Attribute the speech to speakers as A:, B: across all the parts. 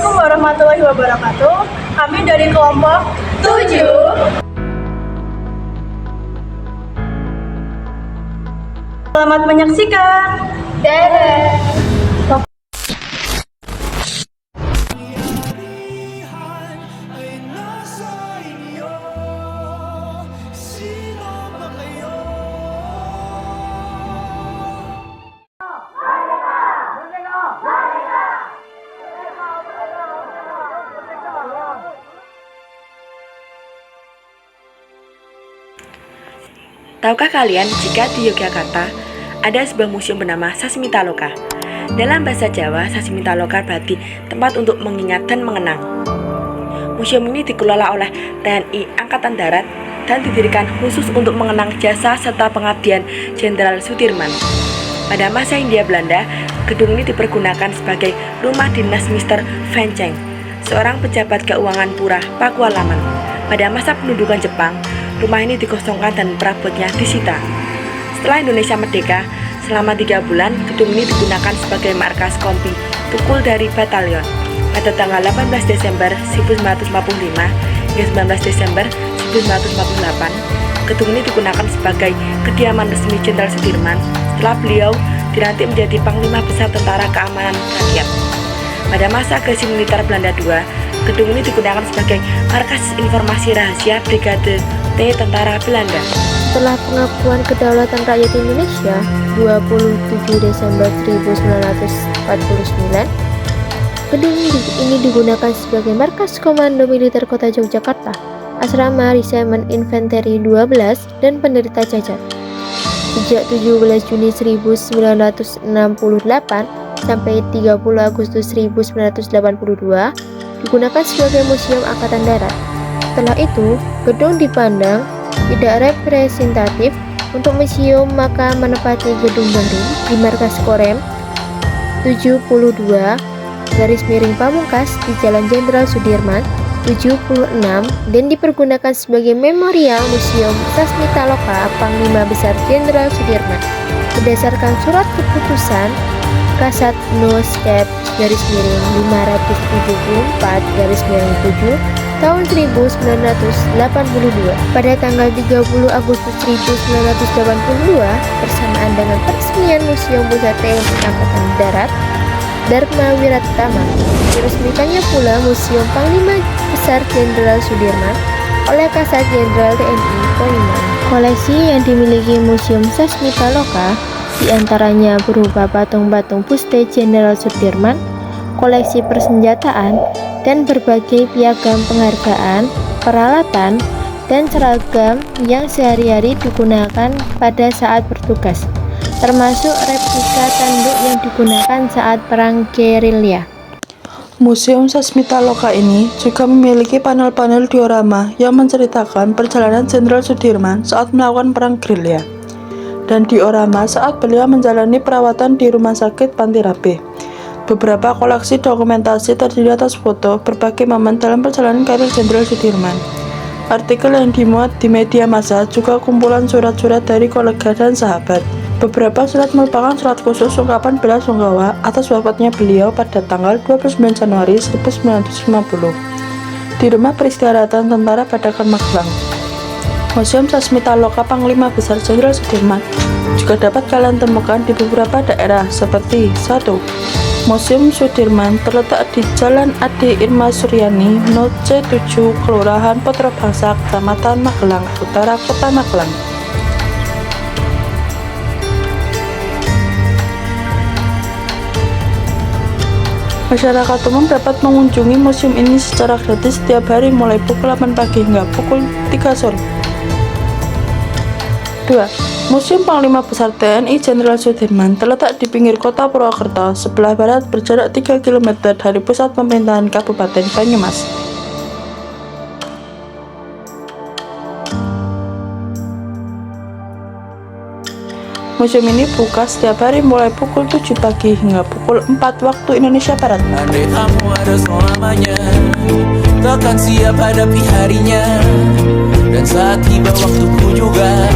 A: Assalamualaikum warahmatullahi wabarakatuh. Kami dari kelompok 7. Selamat menyaksikan. Dadah.
B: Tahukah kalian jika di Yogyakarta ada sebuah museum bernama Sasmitaloka? Dalam bahasa Jawa, Sasmitaloka berarti tempat untuk mengingat dan mengenang. Museum ini dikelola oleh TNI Angkatan Darat dan didirikan khusus untuk mengenang jasa serta pengabdian Jenderal Sudirman. Pada masa Hindia Belanda, gedung ini dipergunakan sebagai rumah dinas Mr. Venceng, seorang pejabat keuangan Pura Pakualaman. Pada masa pendudukan Jepang, rumah ini dikosongkan dan perabotnya disita. Setelah Indonesia merdeka, selama 3 bulan, gedung ini digunakan sebagai markas kompi Tukul dari Batalion. Pada tanggal 18 Desember 1945 hingga 19 Desember 1948, gedung ini digunakan sebagai kediaman resmi Jenderal Sudirman setelah beliau dilantik menjadi Panglima Besar Tentara Keamanan Rakyat. Pada masa agresi militer Belanda II, gedung ini digunakan sebagai markas informasi rahasia Brigade T Tentara Belanda.
C: Setelah pengakuan kedaulatan rakyat Indonesia 27 Desember 1949, gedung ini digunakan sebagai markas Komando Militer Kota Yogyakarta, Asrama Resimen Infanteri 12 dan penderita cacat. Sejak 17 Juni 1968 sampai 30 Agustus 1982 digunakan sebagai Museum Angkatan Darat. Setelah itu, gedung dipandang tidak representatif untuk museum, maka menempati gedung baru di markas Korem 72 Pamungkas di Jalan Jenderal Sudirman 76 dan dipergunakan sebagai memorial Museum Sasmitaloka Panglima Besar Jenderal Sudirman. Berdasarkan surat keputusan Kasat No-Skep /574/7 tahun 1982 pada tanggal 30 Agustus 1982 bersamaan dengan peresmian Museum Pusat TNI Angkatan Darat Dharma Wiratama, diresmikannya pula Museum Panglima Besar Jenderal Sudirman oleh Kasat Jenderal TNI Kolima. Koleksi yang dimiliki Museum Sasmitaloka diantaranya berupa patung-patung buste Jenderal Sudirman, koleksi persenjataan, dan berbagai piagam penghargaan, peralatan, dan seragam yang sehari-hari digunakan pada saat bertugas, termasuk replika tanduk yang digunakan saat perang gerilya.
D: Museum Sasmitaloka ini juga memiliki panel-panel diorama yang menceritakan perjalanan Jenderal Sudirman saat melakukan perang gerilya, dan diorama saat beliau menjalani perawatan di Rumah Sakit Panti Rapih. Beberapa koleksi dokumentasi terdiri atas foto berbagai momen dalam perjalanan karir Jenderal Sudirman. Artikel yang dimuat di media massa juga kumpulan surat-surat dari kolega dan sahabat. Beberapa surat merupakan surat khusus ungkapan bela sungkawa atas wafatnya beliau pada tanggal 29 Januari 1950 di Rumah Peristirahatan Tentara Padakan Magelang. Museum Sasmitaloka Panglima Besar Jenderal Sudirman juga dapat kalian temukan di beberapa daerah seperti 1. Museum Sudirman terletak di Jalan Ade Irma Suryani No. C7, Kelurahan Potrobangsa, Kecamatan Magelang Utara, Kota Magelang. Masyarakat umum dapat mengunjungi museum ini secara gratis setiap hari mulai pukul 8 pagi hingga pukul 3 sore. 2. Museum Panglima Besar TNI Jenderal Sudirman terletak di pinggir kota Purwokerto, sebelah barat berjarak 3 km dari pusat pemerintahan Kabupaten Banyumas. Museum ini buka setiap hari mulai pukul 7 pagi hingga pukul 4 waktu Indonesia Barat.
E: Andai kamu ada selamanya, takkan siap hadapi harinya. Dan saat tiba waktuku juga,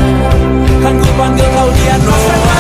E: kan ku panggil kau di atas.